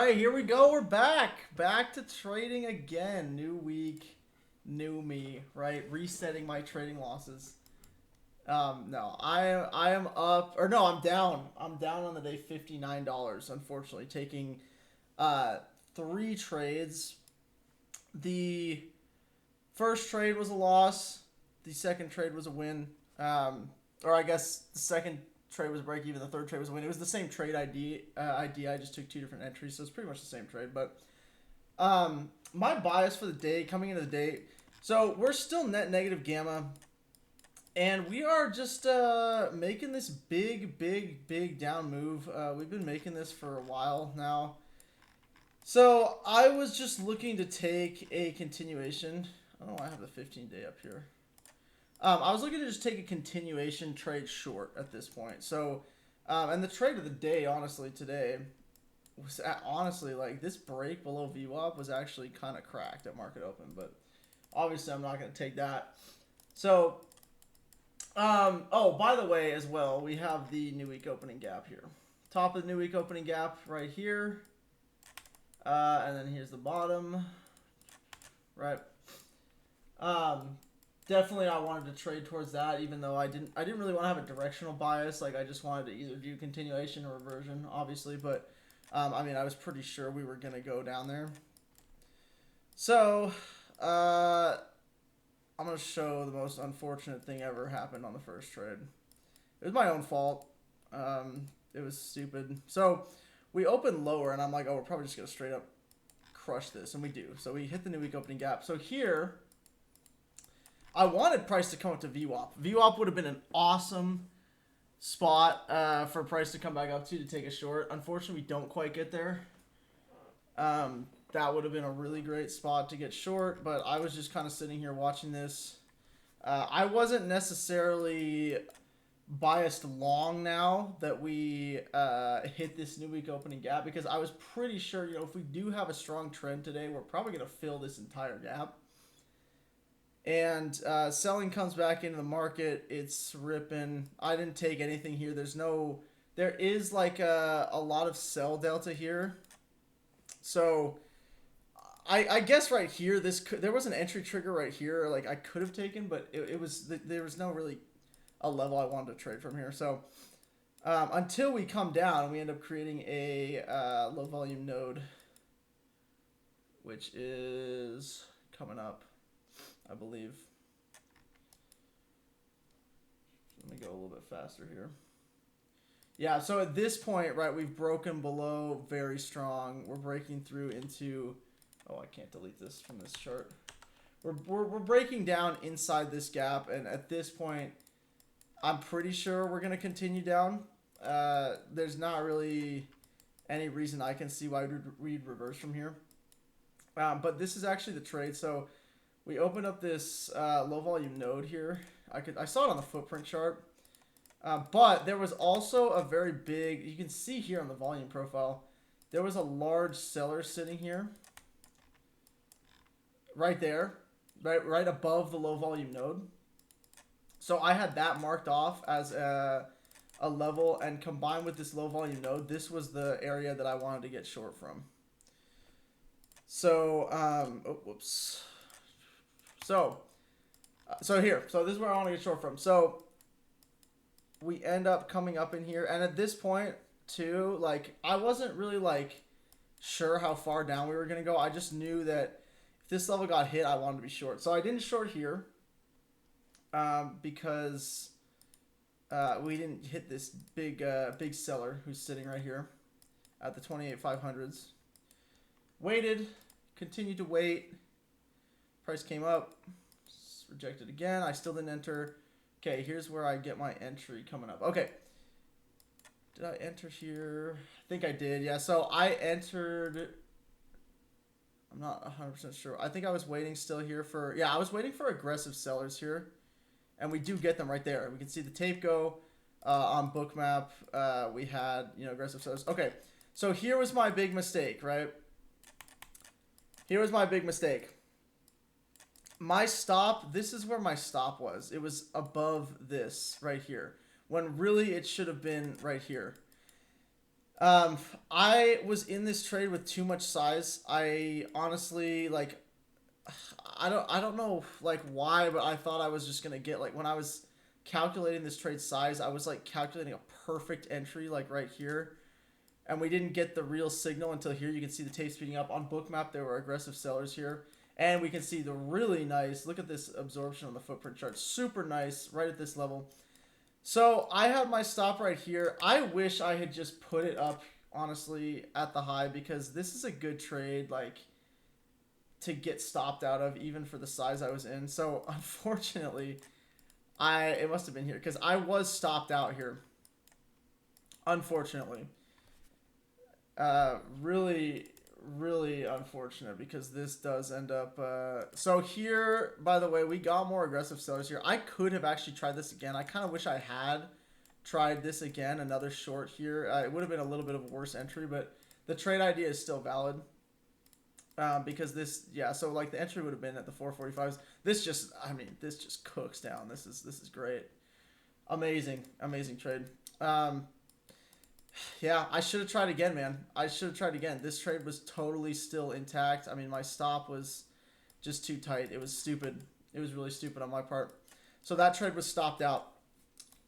right, here we go. We're back to trading again. New week, new me. Right, resetting my trading losses. No, I am up, or no, I'm down. I'm down on the day $59. Unfortunately, taking uh three trades. The first trade was a loss. The second trade was a win. Or I guess the second trade was a break even. The third trade was a win. It was the same trade ID. I just took two different entries, so it's pretty much the same trade. But my bias for the day coming into the day. So we're still net negative gamma, and we are just making this big down move. We've been making this for a while now. So I was just looking to take a continuation. Oh, I have the 15-day up here. I was looking to just take a continuation trade short at this point. So, and the trade of the day, honestly, today was honestly like this break below VWAP was actually kind of cracked at market open, but obviously I'm not going to take that. So, oh, by the way, as well, we have the new week opening gap here. Top of the new week opening gap right here. And then here's the bottom, right? Definitely I wanted to trade towards that, even though I didn't really want to have a directional bias. Like I just wanted to either do continuation or reversion, obviously. But I mean, I was pretty sure we were gonna go down there. So I'm gonna show the most unfortunate thing ever happened on the first trade. It was my own fault. It was stupid. So we opened lower, and I'm like, oh, we're probably just gonna straight up crush this, and we do. So we hit the new week opening gap. So here, I wanted price to come up to VWAP. VWAP would have been an awesome spot for price to come back up to take a short. Unfortunately, we don't quite get there. That would have been a really great spot to get short, but I was just kind of sitting here watching this. I wasn't necessarily biased long now that we hit this new week opening gap, because I was pretty sure, you know, if we do have a strong trend today, we're probably going to fill this entire gap. And selling comes back into the market. It's ripping. I didn't take anything here. There is like a lot of sell delta here. So I guess right here, there was an entry trigger right here. Like I could have taken, but there was no really a level I wanted to trade from here. So until we come down and we end up creating a low volume node, which is coming up, I believe. Let me go a little bit faster here. Yeah, so at this point, right, we've broken below very strong. We're breaking through into... Oh, I can't delete this from this chart. We're breaking down inside this gap, and at this point, I'm pretty sure we're going to continue down. There's not really any reason I can see why we'd reverse from here. But this is actually the trade. So we opened up this low volume node here. I saw it on the footprint chart. But there was also a very big, you can see here on the volume profile, there was a large seller sitting here. Right there. Right above the low volume node. So I had that marked off as a level, and combined with this low volume node, this was the area that I wanted to get short from. So, oh, whoops. So here. So this is where I want to get short from. So we end up coming up in here, and at this point, too, like I wasn't really like sure how far down we were gonna go. I just knew that if this level got hit, I wanted to be short. So I didn't short here. Because we didn't hit this big seller who's sitting right here at the 28,500s. Waited, continued to wait. Price came up, rejected again. I still didn't enter. Okay, here's where I get my entry coming up. Okay, did I enter here? I think I did. Yeah, so I entered. I'm not 100% sure. I think I was waiting still here for. Yeah, I was waiting for aggressive sellers here. And we do get them right there. We can see the tape go on Bookmap. We had, you know, aggressive sellers. Okay, so here was my big mistake, right? Here was my big mistake. My stop, this is where my stop was. It was above this right here, when really it should have been right here. Um, I was in this trade with too much size. I honestly like I don't know like why, but I thought I was just gonna get like when I was calculating this trade size, I was like calculating a perfect entry like right here, and we didn't get the real signal until here. You can see the tape speeding up on Bookmap. There were aggressive sellers here, and we can see the really nice. Look at this absorption on the footprint chart, super nice right at this level. So I have my stop right here. I wish I had just put it up honestly at the high because this is a good trade. Like to get stopped out of even for the size I was in. So unfortunately, it must have been here because I was stopped out here. Unfortunately, really, really unfortunate because this does end up. So here, by the way, we got more aggressive sellers here. I could have actually tried this again. I kind of wish I had tried this again. Another short here. It would have been a little bit of a worse entry, but the trade idea is still valid. Because this, yeah, so like the entry would have been at the 445s. This just, I mean, this just cooks down. This is great, amazing, amazing trade. Yeah, I should have tried again, man. I should have tried again. This trade was totally still intact. I mean, my stop was just too tight. It was stupid. It was really stupid on my part. So that trade was stopped out,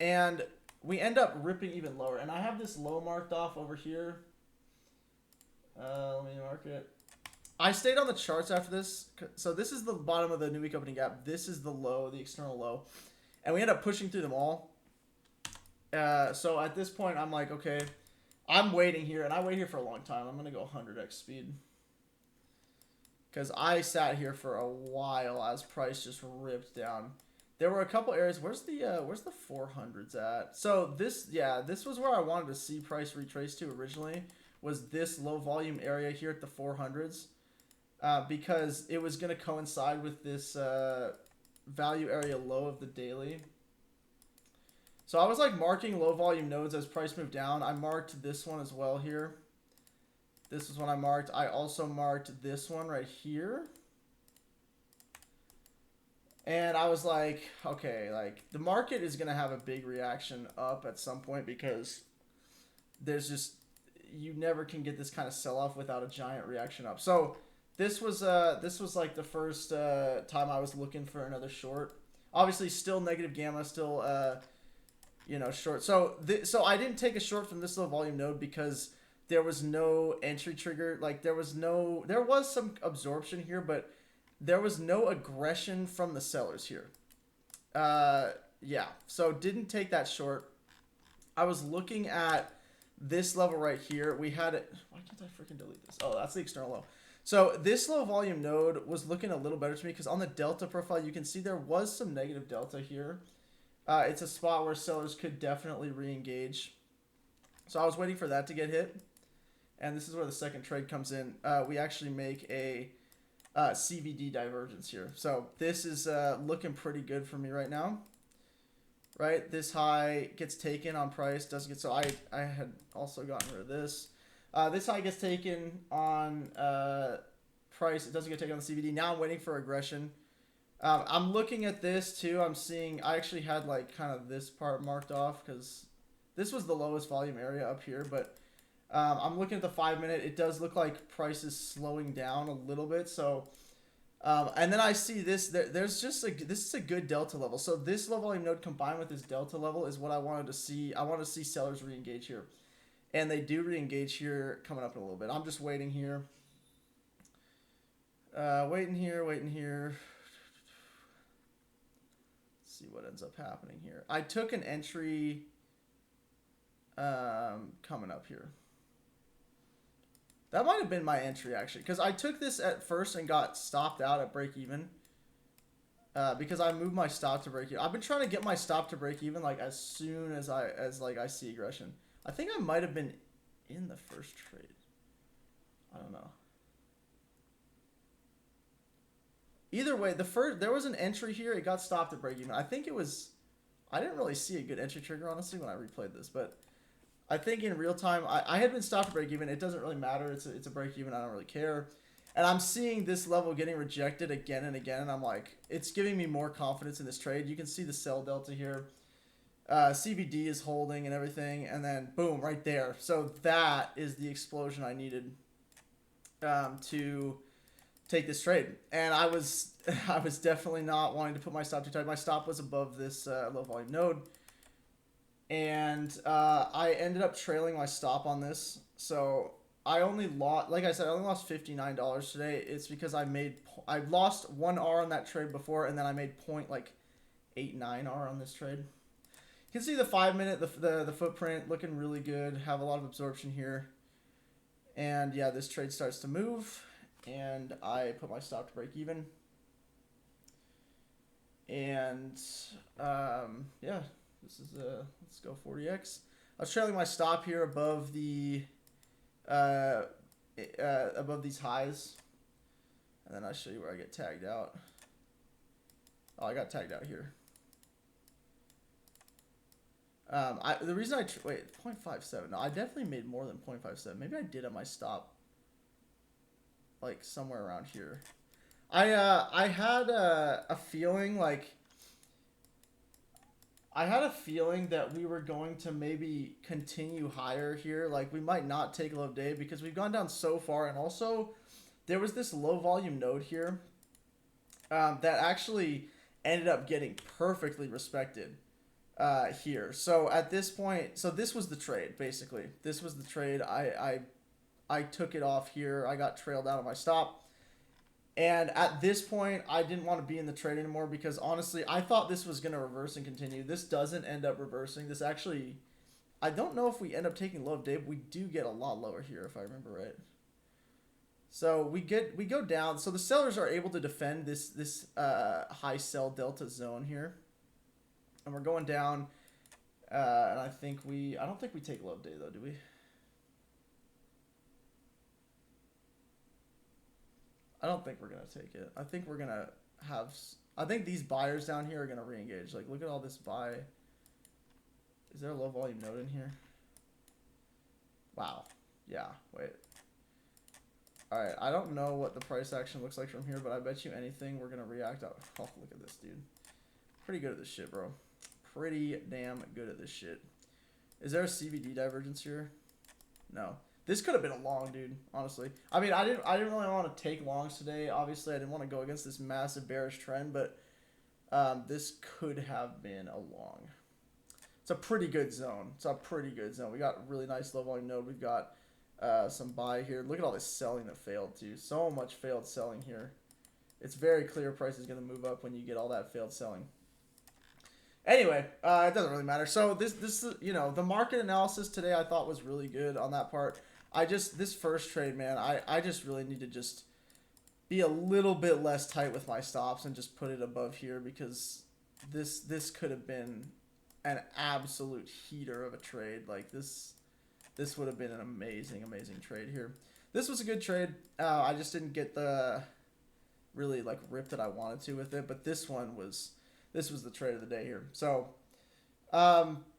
and we end up ripping even lower. And I have this low marked off over here. Let me mark it. I stayed on the charts after this. So this is the bottom of the new week opening gap. This is the low, the external low. And we end up pushing through them all. So at this point, I'm like, okay, I'm waiting here. And I wait here for a long time. I'm going to go 100x speed. Because I sat here for a while as price just ripped down. There were a couple areas. Where's the 400s at? So this was where I wanted to see price retrace to originally. Was this low volume area here at the 400s. Because it was going to coincide with this value area low of the daily. So I was like marking low volume nodes as price moved down. I marked this one as well here. This is one I marked. I also marked this one right here. And I was like, okay, like the market is going to have a big reaction up at some point because there's just, you never can get this kind of sell off without a giant reaction up. So this was like the first time I was looking for another short. Obviously, still negative gamma, still short. So I didn't take a short from this low volume node because there was no entry trigger. Like there was some absorption here, but there was no aggression from the sellers here. Yeah. So didn't take that short. I was looking at this level right here. We had it. Why can't I freaking delete this? Oh, that's the external low. So this low volume node was looking a little better to me because on the delta profile, you can see there was some negative delta here. It's a spot where sellers could definitely re-engage. So I was waiting for that to get hit. And this is where the second trade comes in. We actually make a CVD divergence here. So this is looking pretty good for me right now. Right? This high gets taken on price. Doesn't get, so I had also gotten rid of this. This high gets taken on price. It doesn't get taken on the CVD. Now I'm waiting for aggression. I'm looking at this too. I'm seeing, I actually had like kind of this part marked off because this was the lowest volume area up here. But I'm looking at the 5 minute. It does look like price is slowing down a little bit. So, and then I see this. There's just this is a good delta level. So this low volume node combined with this delta level is what I wanted to see. I want to see sellers re-engage here. And they do re-engage here coming up in a little bit. I'm just waiting here. Waiting here. Let's see what ends up happening here. I took an entry coming up here. That might have been my entry actually. Because I took this at first and got stopped out at break even. Because I moved my stop to break even. I've been trying to get my stop to break even like as soon as I see aggression. I think I might have been in the first trade. I don't know. Either way, there was an entry here. It got stopped at break even. I think it was. I didn't really see a good entry trigger honestly when I replayed this, but I think in real time I had been stopped at break even. It doesn't really matter. It's a break even. I don't really care. And I'm seeing this level getting rejected again and again, and I'm like, it's giving me more confidence in this trade. You can see the sell delta here. CVD is holding and everything, and then boom, right there. So that is the explosion I needed to take this trade. And I was I was definitely not wanting to put my stop too tight. My stop was above this low volume node, and I ended up trailing my stop on this. So I only lost, like I said, I only lost $59 today. It's because I lost 1R on that trade before, and then I made 0.89R on this trade. You can see the 5-minute, the footprint looking really good. Have a lot of absorption here. And yeah, this trade starts to move, and I put my stop to break even. And yeah, this is let's go 40x. I was trailing my stop here above the above these highs, and then I'll show you where I get tagged out. Oh, I got tagged out here. The reason wait, 0.57. No, I definitely made more than 0.57. Maybe I did at my stop, like somewhere around here. I had a feeling like that we were going to maybe continue higher here. Like we might not take a low day because we've gone down so far, and also there was this low volume node here that actually ended up getting perfectly respected here. So at this point, so this was the trade basically. This was the trade. I took it off here. I got trailed out of my stop. And at this point, I didn't want to be in the trade anymore because honestly, I thought this was going to reverse and continue. This doesn't end up reversing. This actually, I don't know if we end up taking low of day, but we do get a lot lower here if I remember right. So we go down. So the sellers are able to defend this high sell delta zone here. And we're going down. And I don't think we take low of day though, do we? I don't think we're going to take it. I think we're going to have... I think these buyers down here are going to re-engage. Like, look at all this buy. Is there a low volume node in here? Wow. Yeah, wait. Alright, I don't know what the price action looks like from here, but I bet you anything we're going to react out. Oh, look at this, dude. Pretty good at this shit, bro. Pretty damn good at this shit. Is there a CVD divergence here? No. This could have been a long, dude, honestly. I mean, I didn't really want to take longs today. Obviously, I didn't want to go against this massive bearish trend, but this could have been a long. It's a pretty good zone. It's a pretty good zone. We got a really nice low volume node. We've got some buy here. Look at all this selling that failed, too. So much failed selling here. It's very clear price is going to move up when you get all that failed selling. Anyway, it doesn't really matter. So this you know, the market analysis today I thought was really good on that part. This first trade, man, I just really need to just be a little bit less tight with my stops and just put it above here because this could have been an absolute heater of a trade. Like this would have been an amazing trade here. This was a good trade. I just didn't get the really like rip that I wanted to with it, but this was the trade of the day here. So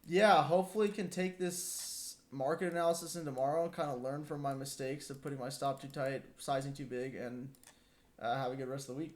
yeah, hopefully can take this market analysis in tomorrow and kind of learn from my mistakes of putting my stop too tight, sizing too big, and have a good rest of the week.